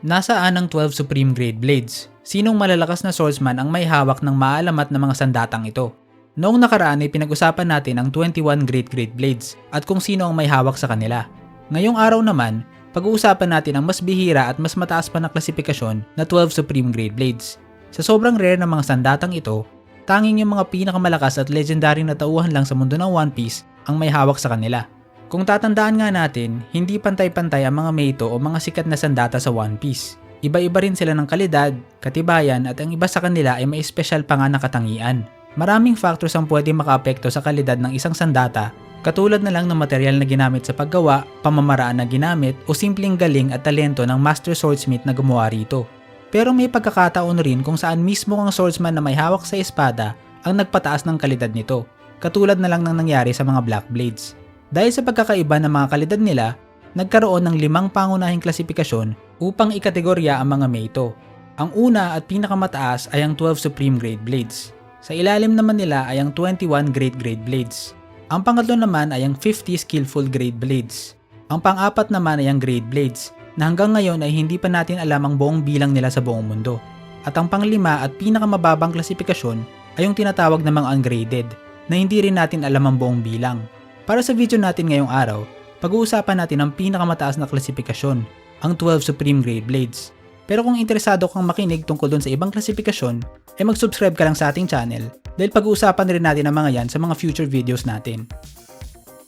Nasaan ang 12 Supreme Grade Blades? Sinong malalakas na swordsman ang may hawak ng maalamat na mga sandatang ito? Noong nakaraan ay pinag-usapan natin ang 21 Great Great Blades at kung sino ang may hawak sa kanila. Ngayong araw naman, pag-uusapan natin ang mas bihira at mas mataas pa na klasifikasyon na 12 Supreme Grade Blades. Sa sobrang rare ng mga sandatang ito, tanging yung mga pinakamalakas at legendary na tauhan lang sa mundo ng One Piece ang may hawak sa kanila. Kung tatandaan nga natin, hindi pantay-pantay ang mga Meito o mga sikat na sandata sa One Piece. Iba-iba rin sila ng kalidad, katibayan at ang iba sa kanila ay may espesyal pa nga na katangian. Maraming factors ang pwede makaapekto sa kalidad ng isang sandata, katulad na lang ng material na ginamit sa paggawa, pamamaraan na ginamit o simpleng galing at talento ng master swordsmith na gumawa rito. Pero may pagkakataon rin kung saan mismo ang swordsman na may hawak sa espada ang nagpataas ng kalidad nito, katulad na lang ng nangyari sa mga Black Blades. Dahil sa pagkakaiba ng mga kalidad nila, nagkaroon ng 5 pangunahing klasifikasyon upang ikategorya ang mga Meito. Ang una at pinakamataas ay ang 12 Supreme Grade Blades. Sa ilalim naman nila ay ang 21 Great Grade Blades. Ang pangatlo naman ay ang 50 Skillful Grade Blades. Ang pang-apat naman ay ang Grade Blades na hanggang ngayon ay hindi pa natin alam ang buong bilang nila sa buong mundo. At ang panglima at pinakamababang klasifikasyon ay yung tinatawag na mga ungraded na hindi rin natin alam ang buong bilang. Para sa video natin ngayong araw, pag-uusapan natin ang pinakamataas na klasifikasyon, ang 12 Supreme Grade Blades. Pero kung interesado kang makinig tungkol dun sa ibang klasifikasyon, ay mag-subscribe ka lang sa ating channel dahil pag-uusapan rin natin ang mga yan sa mga future videos natin.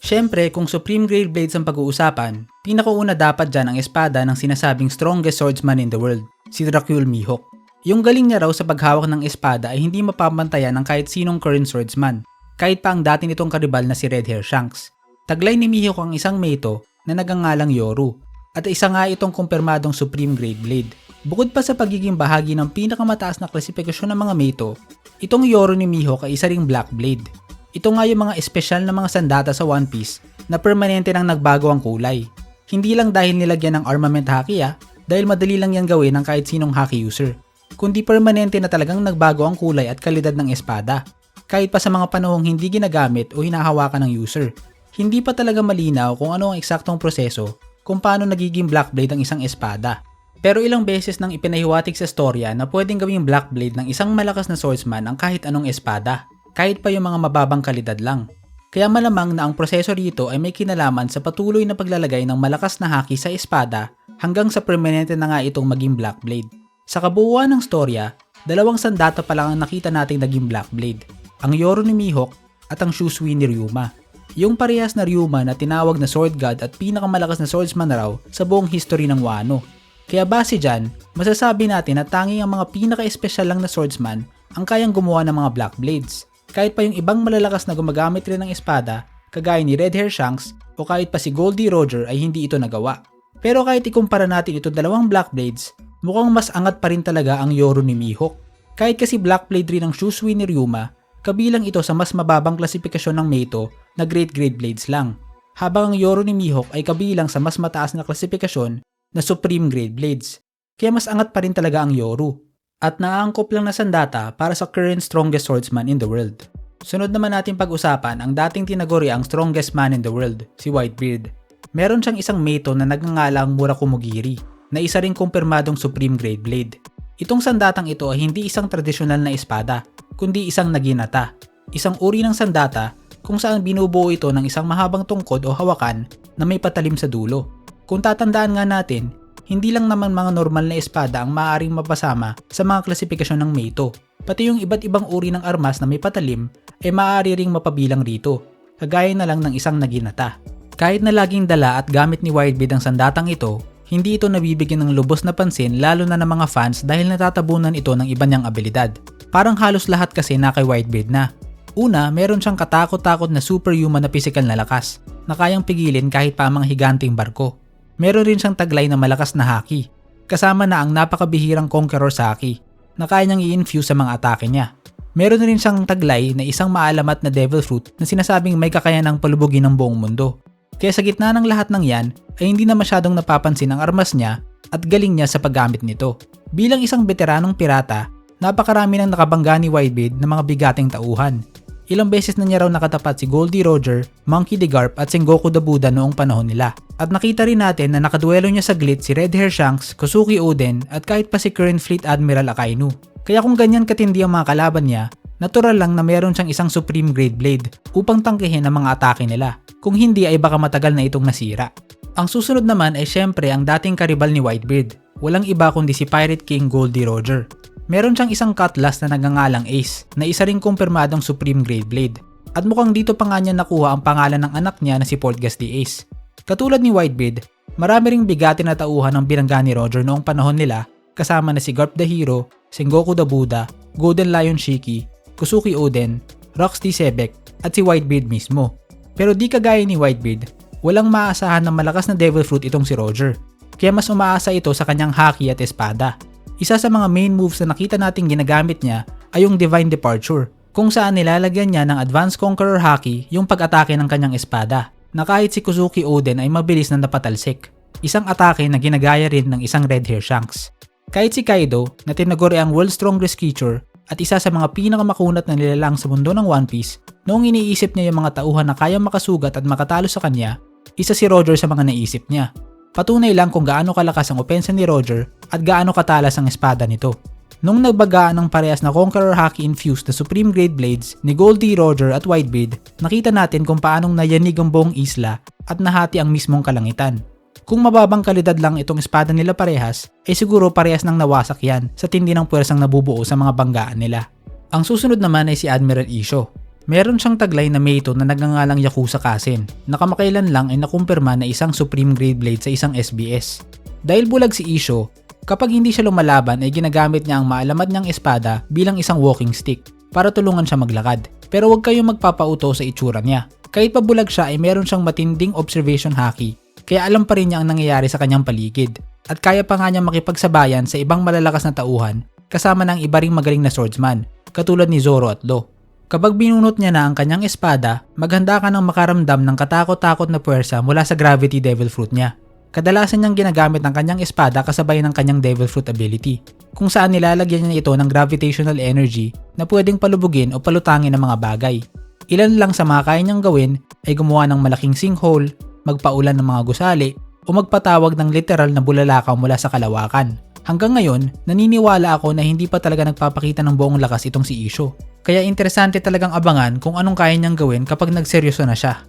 Syempre, kung Supreme Grade Blades ang pag-uusapan, pinakauna dapat dyan ang espada ng sinasabing strongest swordsman in the world, si Dracul Mihawk. Yung galing niya raw sa paghawak ng espada ay hindi mapapantayan ng kahit sinong current swordsman, kahit pa ang dati nitong karibal na si Red Hair Shanks. Taglay ni Mihawk ang isang Meito na nagangalang Yoru, at isa nga itong kumpirmadong Supreme Grade Blade. Bukod pa sa pagiging bahagi ng pinakamataas na klasifikasyon ng mga Meito, itong Yoru ni Mihawk ay isa ring Black Blade. Ito nga yung mga espesyal na mga sandata sa One Piece na permanente nang nagbago ang kulay. Hindi lang dahil nilagyan ng armament haki dahil madali lang yan gawin ng kahit sinong haki user, kundi permanente na talagang nagbago ang kulay at kalidad ng espada. Kahit pa sa mga panahong hindi ginagamit o hinahawakan ng user. Hindi pa talaga malinaw kung ano ang eksaktong proseso kung paano nagiging Black Blade ang isang espada. Pero ilang beses nang ipinahiwatig sa storya na pwedeng gawing Black Blade ng isang malakas na swordsman ang kahit anong espada, kahit pa yung mga mababang kalidad lang. Kaya malamang na ang proseso rito ay may kinalaman sa patuloy na paglalagay ng malakas na haki sa espada hanggang sa permanente na nga itong maging Black Blade. Sa kabuuan ng storya, 2 sandata pa lang ang nakita nating naging Black Blade. Ang Yoru ni Mihawk at ang Shusui ni Ryuma. Yung parehas na Ryuma na tinawag na Sword God at pinakamalakas na swordsman na raw sa buong history ng Wano. Kaya base dyan, masasabi natin na tanging ang mga pinaka-espesyal lang na swordsman ang kayang gumawa ng mga Black Blades. Kahit pa yung ibang malalakas na gumagamit rin ng espada, kagaya ni Red Hair Shanks o kahit pa si Goldie Roger ay hindi ito nagawa. Pero kahit ikumpara natin itong 2 Black Blades, mukhang mas angat pa rin talaga ang Yoru ni Mihawk. Kahit kasi Black Blade rin ang Shusui ni Ryuma, kabilang ito sa mas mababang klasifikasyon ng Meito na Great Grade Blades lang, habang ang Yoru ni Mihawk ay kabilang sa mas mataas na klasifikasyon na Supreme Grade Blades. Kaya mas angat pa rin talaga ang Yoru, at naaangkop lang na sandata para sa current strongest swordsman in the world. Sunod naman natin pag-usapan ang dating tinaguri ang strongest man in the world, si Whitebeard. Meron siyang isang Meito na nagngangalang Murakumogiri, na isa ring kumpirmadong Supreme Grade Blade. Itong sandatang ito ay hindi isang tradisyonal na espada, kundi isang naginata, isang uri ng sandata kung saan binubuo ito ng isang mahabang tungkod o hawakan na may patalim sa dulo. Kung tatandaan nga natin, hindi lang naman mga normal na espada ang maaaring mapasama sa mga klasifikasyon ng Meito, pati yung iba't ibang uri ng armas na may patalim ay maaari ring mapabilang rito, kagaya na lang ng isang naginata. Kahit na laging dala at gamit ni Whitebeard ang sandatang ito, hindi ito nabibigyan ng lubos na pansin lalo na ng mga fans dahil natatabunan ito ng iba niyang abilidad. Parang halos lahat kasi na kay Whitebeard na. Una, meron siyang katakot-takot na superhuman na pisikal na lakas na kayang pigilin kahit pa ang mga higanting barko. Meron rin siyang taglay na malakas na haki, kasama na ang napakabihirang Conqueror Haki na kaya niyang i-infuse sa mga atake niya. Meron rin siyang taglay na isang maalamat na Devil Fruit na sinasabing may kakayanang palubugin ng buong mundo. Kaya sa gitna ng lahat ng yan ay hindi na masyadong napapansin ang armas niya at galing niya sa paggamit nito. Bilang isang veteranong pirata, napakarami ng nakabangga ni Whitebeard ng mga bigating tauhan. Ilang beses na niya raw nakatapat si Goldie Roger, Monkey D. Garp at Sengoku the Buddha noong panahon nila. At nakita rin natin na nakaduelo niya saglit si Red Hair Shanks, Kosuki Oden at kahit pa si current Fleet Admiral Akainu. Kaya kung ganyan katindi ang mga kalaban niya, natural lang na meron siyang isang Supreme Grade Blade upang tangkihin ang mga atake nila. Kung hindi ay baka matagal na itong nasira. Ang susunod naman ay syempre ang dating karibal ni Whitebeard. Walang iba kundi si Pirate King Goldie Roger. Meron siyang isang cutlass na nagngangalang Ace na isa ring kumpirmadong Supreme Grade Blade. At mukhang dito pa nga niya nakuha ang pangalan ng anak niya na si Portgas the Ace. Katulad ni Whitebeard, marami ring bigati na tauhan ang binangga ni Roger noong panahon nila kasama na si Garp the Hero, Sengoku the Buddha, Golden Lion Shiki, Kosuki Oden, Rox D. Sebek at si Whitebeard mismo. Pero di kagaya ni Whitebeard, walang maaasahan ng malakas na Devil Fruit itong si Roger. Kaya mas umaasa ito sa kanyang haki at espada. Isa sa mga main moves na nakita nating ginagamit niya ay yung Divine Departure, kung saan nilalagyan niya ng Advanced Conqueror Haki yung pag-atake ng kanyang espada, na kahit si Kosuki Oden ay mabilis na napatalsik. Isang atake na ginagaya rin ng isang Red Hair Shanks. Kahit si Kaido, na tinaguri ang World's Strongest Creature at isa sa mga pinakamakunat na nilalang sa mundo ng One Piece, noong iniisip niya yung mga tauhan na kayang makasugat at makatalo sa kanya, isa si Roger sa mga naisip niya. Patunay lang kung gaano kalakas ang opensa ni Roger at gaano katalas ang espada nito. Nung nagbagaan ng parehas na Conqueror Haki infused na Supreme Grade Blades ni Goldie Roger at Whitebeard, nakita natin kung paanong nayanig ang buong isla at nahati ang mismong kalangitan. Kung mababang kalidad lang itong espada nila parehas, ay siguro parehas nang nawasak yan sa tindi ng puwersang nabubuo sa mga banggaan nila. Ang susunod naman ay si Admiral Isho. Meron siyang taglay na Meito na nagngangalang Yakuza Kasen, na kamakailan lang ay nakumpirma na isang Supreme Grade Blade sa isang SBS. Dahil bulag si Isho, kapag hindi siya lumalaban ay ginagamit niya ang maalamad niyang espada bilang isang walking stick para tulungan siya maglakad. Pero huwag kayong magpapauto sa itsura niya. Kahit pa bulag siya ay meron siyang matinding observation haki, kaya alam pa rin niya ang nangyayari sa kanyang paligid. At kaya pa nga niya makipagsabayan sa ibang malalakas na tauhan kasama ng iba ring magaling na swordsman, katulad ni Zoro at Law. Kapag binunot niya na ang kanyang espada, maghanda ka ng makaramdam ng katakot-takot na puwersa mula sa Gravity Devil Fruit niya. Kadalasan niyang ginagamit ang kanyang espada kasabay ng kanyang Devil Fruit ability, kung saan nilalagyan niya ito ng gravitational energy na pwedeng palubugin o palutangin ng mga bagay. Ilan lang sa mga kaya niyang gawin ay gumawa ng malaking sinkhole, magpaulan ng mga gusali, o magpatawag ng literal na bulalakaw mula sa kalawakan. Hanggang ngayon, naniniwala ako na hindi pa talaga nagpapakita ng buong lakas itong si Isho. Kaya interesante talagang abangan kung anong kaya niyang gawin kapag nagseryoso na siya.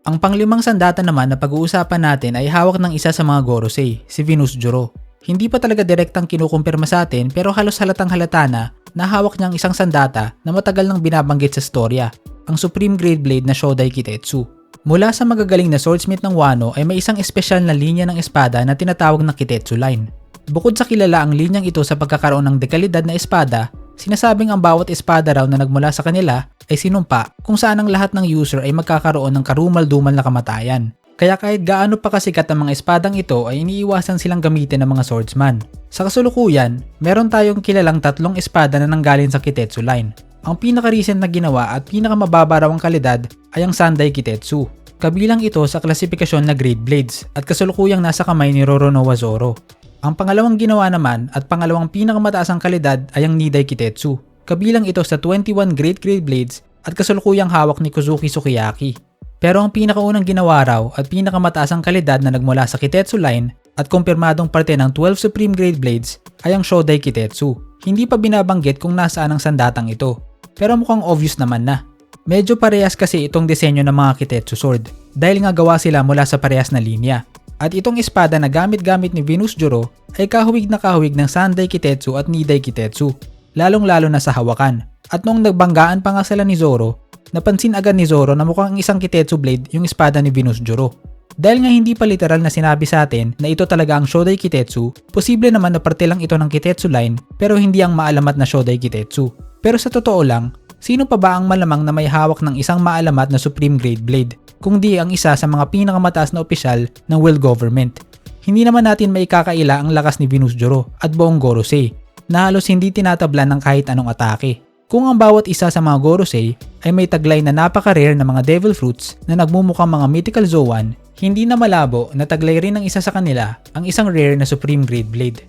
Ang panglimang sandata naman na pag-uusapan natin ay hawak ng isa sa mga Gorosei, si Venus Juro. Hindi pa talaga direktang kinukumpirma sa atin pero halos halatang halata na hawak niyang isang sandata na matagal nang binabanggit sa storya, ang Supreme Grade Blade na Shodai Kitetsu. Mula sa magagaling na swordsmith ng Wano ay may isang espesyal na linya ng espada na tinatawag na Kitetsu Line. Bukod sa kilala ang linyang ito sa pagkakaroon ng dekalidad na espada, sinasabing ang bawat espada raw na nagmula sa kanila ay sinumpa kung saan ang lahat ng user ay magkakaroon ng karumal-dumal na kamatayan. Kaya kahit gaano pa kasikat ang mga espadang ito ay iniiwasan silang gamitin ng mga swordsman. Sa kasulukuyan, meron tayong kilalang 3 espada na nanggaling sa Kitetsu Line. Ang pinaka-recent na ginawa at pinakamababa raw ang kalidad ay ang Sandai Kitetsu. Kabilang ito sa klasifikasyon na Grade Blades at kasulukuyang nasa kamay ni Roronoa Zoro. Ang pangalawang ginawa naman at pangalawang pinakamataas ang kalidad ay ang Nidai Kitetsu. Kabilang ito sa 21 Great Grade Blades at kasulukuyang hawak ni Kozuki Sukiyaki. Pero ang pinakaunang ginawa raw at pinakamataas ang kalidad na nagmula sa Kitetsu Line at kumpirmadong parte ng 12 Supreme Grade Blades ay ang Shodai Kitetsu. Hindi pa binabanggit kung nasaan ang sandatang ito, pero mukhang obvious naman na. Medyo parehas kasi itong disenyo ng mga Kitetsu Sword dahil nga gawa sila mula sa parehas na linya. At itong espada na gamit-gamit ni Venus Juro ay kahawig na kahawig ng Sandai Kitetsu at Nidai Kitetsu, lalong-lalo na sa hawakan. At noong nagbanggaan pa nga sila ni Zoro, napansin agad ni Zoro na mukhang isang Kitetsu blade yung espada ni Venus Juro. Dahil nga hindi pa literal na sinabi sa atin na ito talaga ang Shodai Kitetsu, posible naman na parte lang ito ng Kitetsu Line pero hindi ang maalamat na Shodai Kitetsu. Pero sa totoo lang, sino pa ba ang malamang na may hawak ng isang maalamat na Supreme Grade Blade, kung di ang isa sa mga pinakamataas na opisyal ng world government? Hindi naman natin maikakaila ang lakas ni Venus Juro at buong Gorosei, na halos hindi tinatablan ng kahit anong atake. Kung ang bawat isa sa mga Gorosei ay may taglay na napaka-rare na mga Devil Fruits na nagmumukhang mga Mythical Zoan, hindi na malabo na taglay rin ng isa sa kanila ang isang rare na Supreme Grade Blade.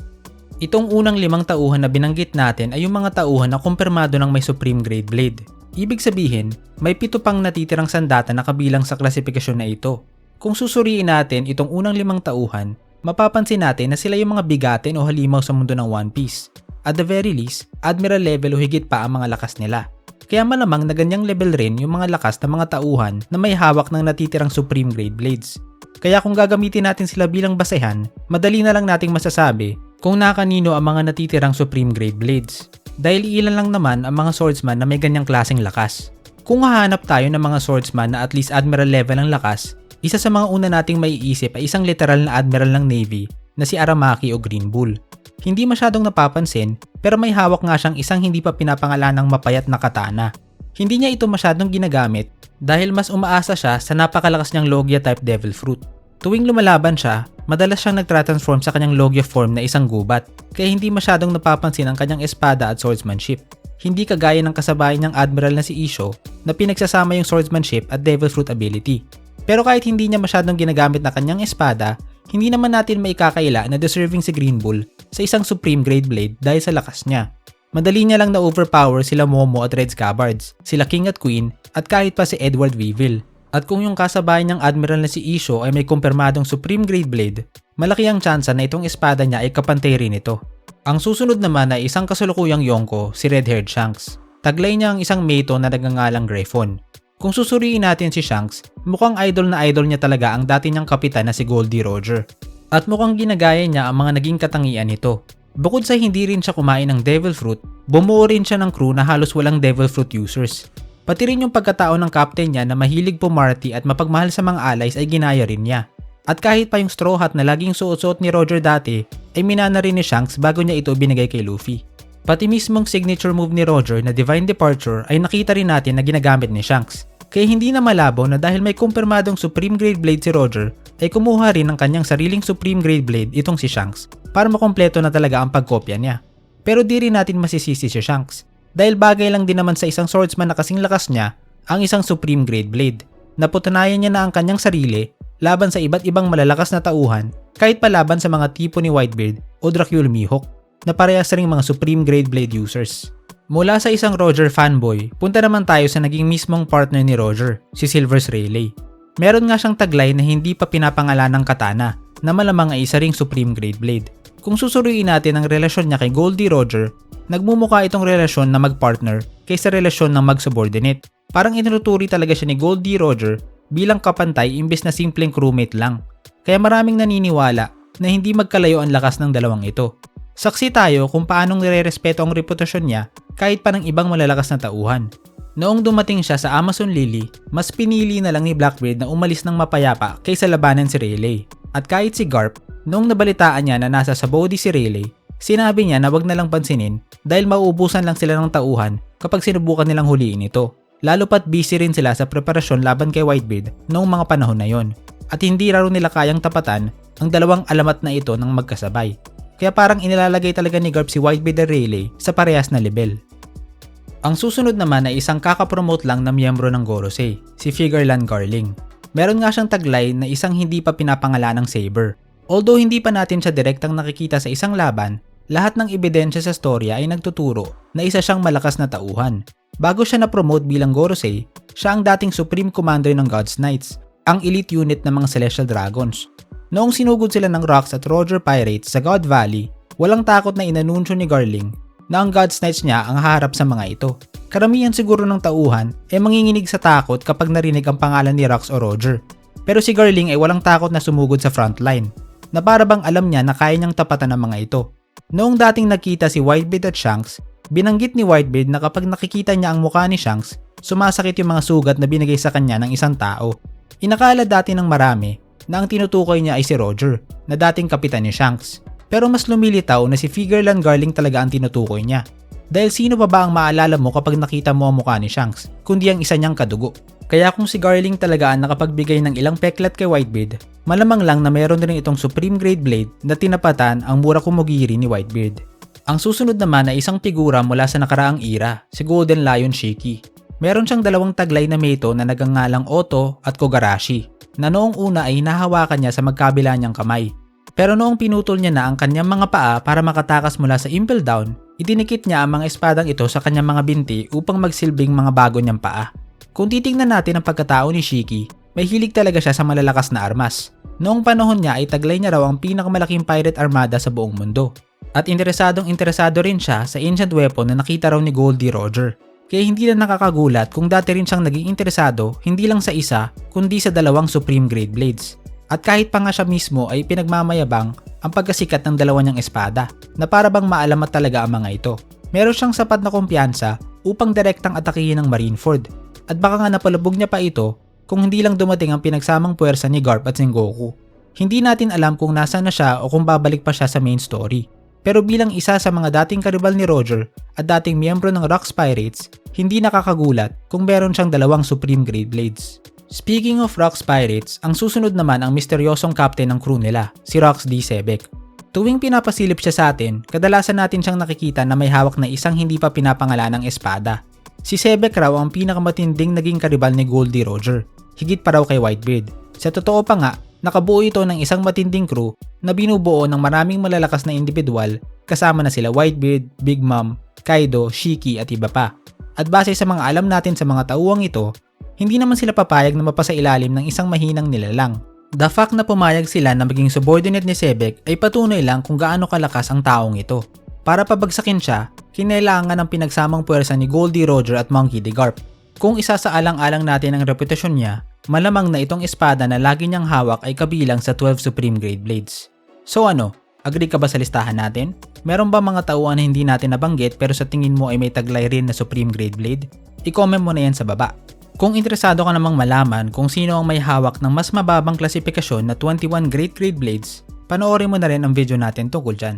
Itong unang 5 tauhan na binanggit natin ay yung mga tauhan na kumpirmado ng may Supreme Grade Blade. Ibig sabihin, may 7 pang natitirang sandata na kabilang sa klasifikasyon na ito. Kung susuriin natin itong unang 5 tauhan, mapapansin natin na sila yung mga bigatin o halimaw sa mundo ng One Piece. At the very least, Admiral level o higit pa ang mga lakas nila. Kaya malamang na ganyang level rin yung mga lakas ng mga tauhan na may hawak ng natitirang Supreme Grade Blades. Kaya kung gagamitin natin sila bilang basehan, madali na lang nating masasabi kung nakanino ang mga natitirang Supreme Grade Blades. Dahil ilan lang naman ang mga swordsman na may ganyang klaseng lakas. Kung hahanap tayo ng mga swordsman na at least Admiral level ang lakas, isa sa mga una nating maiisip ay isang literal na Admiral ng Navy na si Aramaki o Green Bull. Hindi masyadong napapansin pero may hawak nga siyang isang hindi pa pinapangalanang mapayat na katana. Hindi niya ito masyadong ginagamit dahil mas umaasa siya sa napakalakas niyang Logia type Devil Fruit. Tuwing lumalaban siya, madalas siyang nagtransform sa kanyang Logia form na isang gubat kaya hindi masyadong napapansin ang kanyang espada at swordsmanship. Hindi kagaya ng kasabay niyang Admiral na si Isho na pinagsasama yung swordsmanship at Devil Fruit ability. Pero kahit hindi niya masyadong ginagamit na kanyang espada, hindi naman natin maikakaila na deserving si Green Bull sa isang Supreme Grade Blade dahil sa lakas niya. Madali niya lang na-overpower sila Momo at Red Scabbards, sila King at Queen at kahit pa si Edward Weevil. At kung yung kasabay niyang Admiral na si Isho ay may kumpirmadong Supreme Grade Blade, malaki ang tsansa na itong espada niya ay kapantay rin ito. Ang susunod naman ay isang kasalukuyang Yonko, si Red-Haired Shanks. Taglay niya ang isang Meito na nagngangalang Griffon. Kung susuriin natin si Shanks, mukhang idol na idol niya talaga ang dati niyang kapitan na si Goldie Roger. At mukhang ginagaya niya ang mga naging katangian nito. Bukod sa hindi rin siya kumain ng Devil Fruit, bumuo rin siya ng crew na halos walang Devil Fruit users. Pati rin yung pagkatao ng captain niya na mahilig pumarty at mapagmahal sa mga allies ay ginaya rin niya. At kahit pa yung straw hat na laging suot-suot ni Roger dati, ay minana rin ni Shanks bago niya ito binigay kay Luffy. Pati mismong signature move ni Roger na Divine Departure ay nakita rin natin na ginagamit ni Shanks. Kaya hindi na malabo na dahil may kumpirmadong Supreme Grade Blade si Roger, ay kumuha rin ng kanyang sariling Supreme Grade Blade itong si Shanks para makompleto na talaga ang pagkopya niya. Pero di rin natin masisisi si Shanks dahil bagay lang din naman sa isang swordsman na kasing lakas niya ang isang Supreme Grade Blade. Napatunayan niya na ang kanyang sarili laban sa iba't ibang malalakas na tauhan kahit pa laban sa mga tipo ni Whitebeard o Dracula Mihawk na parehas ring mga Supreme Grade Blade users. Mula sa isang Roger fanboy, punta naman tayo sa naging mismong partner ni Roger, si Silvers Rayleigh. Meron nga siyang taglay na hindi pa pinapangalan ng katana, na malamang ay isa ring Supreme Grade Blade. Kung susuriin natin ang relasyon niya kay Goldie Roger, nagmumukha itong relasyon na mag-partner kaysa relasyon ng mag-subordinate. Parang inuturi talaga siya ni Goldie Roger bilang kapantay imbes na simpleng crewmate lang. Kaya maraming naniniwala na hindi magkalayo ang lakas ng dalawang ito. Saksi tayo kung paanong nire-respeto ang reputasyon niya kahit pa ng ibang malalakas na tauhan. Noong dumating siya sa Amazon Lily, mas pinili na lang ni Blackbeard na umalis ng mapayapa kaysa labanan si Rayleigh. At kahit si Garp, noong nabalitaan niya na nasa Sabaody si Rayleigh, sinabi niya na wag na lang pansinin dahil mauubusan lang sila ng tauhan kapag sinubukan nilang huliin ito. Lalo pat busy rin sila sa preparasyon laban kay Whitebeard noong mga panahon na yon. At hindi raw nila kayang tapatan ang dalawang alamat na ito ng magkasabay. Kaya parang inilalagay talaga ni Garp si Whitebeard at Rayleigh sa parehas na level. Ang susunod naman ay isang kakapromote lang na miyembro ng Gorosei, si Figureland Garling. Meron nga siyang taglay na isang hindi pa pinapangalanang Saber. Although hindi pa natin siya direktang nakikita sa isang laban, lahat ng ebidensya sa storya ay nagtuturo na isa siyang malakas na tauhan. Bago siya na-promote bilang Gorosei, siya ang dating Supreme Commander ng God's Knights, ang elite unit ng mga Celestial Dragons. Noong sinugod sila ng Rocks at Roger Pirates sa God Valley, walang takot na inanunsyo ni Garling na ang God's Knights niya ang haharap sa mga ito. Karamihan siguro ng tauhan ay manginginig sa takot kapag narinig ang pangalan ni Rocks o Roger. Pero si Garling ay walang takot na sumugod sa frontline, na para bang alam niya na kaya niyang tapatan ng mga ito. Noong dating nakita si Whitebeard at Shanks, binanggit ni Whitebeard na kapag nakikita niya ang mukha ni Shanks, sumasakit yung mga sugat na binigay sa kanya ng isang tao. Inakala dati ng marami na ang tinutukoy niya ay si Roger, na dating kapitan ni Shanks. Pero mas lumilitaw na si Figureland Garling talaga ang tinutukoy niya. Dahil sino pa ba ang maalala mo kapag nakita mo ang mukha ni Shanks, kundi ang isa niyang kadugo. Kaya kung si Garling talaga ang nakapagbigay ng ilang peklat kay Whitebeard, malamang lang na meron rin itong Supreme Grade Blade na tinapatan ang mura kumugiri ni Whitebeard. Ang susunod naman ay isang figura mula sa nakaraang era, si Golden Lion Shiki. Meron siyang dalawang taglay na Meito na nagngangalang Otto at Kogarashi, na noong una ay hinahawakan niya sa magkabila niyang kamay. Pero noong pinutol niya na ang kanyang mga paa para makatakas mula sa Impel Down, Idinikit niya ang mga espadang ito sa kanyang mga binti upang magsilbing mga bago niyang paa. Kung titingnan natin ang pagkatao ni Shiki, may hilig talaga siya sa malalakas na armas. Noong panahon niya ay taglay niya raw ang pinakamalaking pirate armada sa buong mundo. At interesado rin siya sa ancient weapon na nakita raw ni Goldie Roger. Kaya hindi na nakakagulat kung dati rin siyang naging interesado hindi lang sa isa kundi sa dalawang Supreme Grade Blades. At kahit pa nga siya mismo ay pinagmamayabang ang pagkasikat ng dalawa niyang espada na para bang maalamat talaga ang mga ito. Meron siyang sapat na kumpiyansa upang direktang atakihin ng Marineford. At baka nga napalubog niya pa ito kung hindi lang dumating ang pinagsamang puwersa ni Garp at Sengoku. Hindi natin alam kung nasaan na siya o kung babalik pa siya sa main story. Pero bilang isa sa mga dating karibal ni Roger at dating miyembro ng Rocks Pirates, hindi nakakagulat kung meron siyang dalawang Supreme Grade Blades. Speaking of Rocks Pirates, ang susunod naman ang misteryosong captain ng crew nila, si Rox D. Sebek. Tuwing pinapasilip siya sa atin, kadalasan natin siyang nakikita na may hawak na isang hindi pa pinapangalanang espada. Si Sebek raw ang pinakamatinding naging karibal ni Goldie Roger, higit pa raw kay Whitebeard. Sa totoo pa nga, nakabuo ito ng isang matinding crew na binubuo ng maraming malalakas na individual kasama na sila Whitebeard, Big Mom, Kaido, Shiki at iba pa. At base sa mga alam natin sa mga tauwang ito, hindi naman sila papayag na mapasailalim ng isang mahinang nilalang. The fact na pumayag sila na maging subordinate ni Sebek ay patunay lang kung gaano kalakas ang taong ito. Para pabagsakin siya, kinailangan ng pinagsamang puwersa ni Goldie Roger at Monkey D. Garp. Kung isa sa alang-alang natin ang reputasyon niya, malamang na itong espada na lagi niyang hawak ay kabilang sa 12 Supreme Grade Blades. So ano, agree ka ba sa listahan natin? Meron ba mga tauhan na hindi natin nabanggit pero sa tingin mo ay may taglay rin na Supreme Grade Blade? I-comment mo na yan sa baba. Kung interesado ka namang malaman kung sino ang may hawak ng mas mababang klasifikasyon na 21 Great Grade Blades, panoorin mo na rin ang video natin tungkol dyan.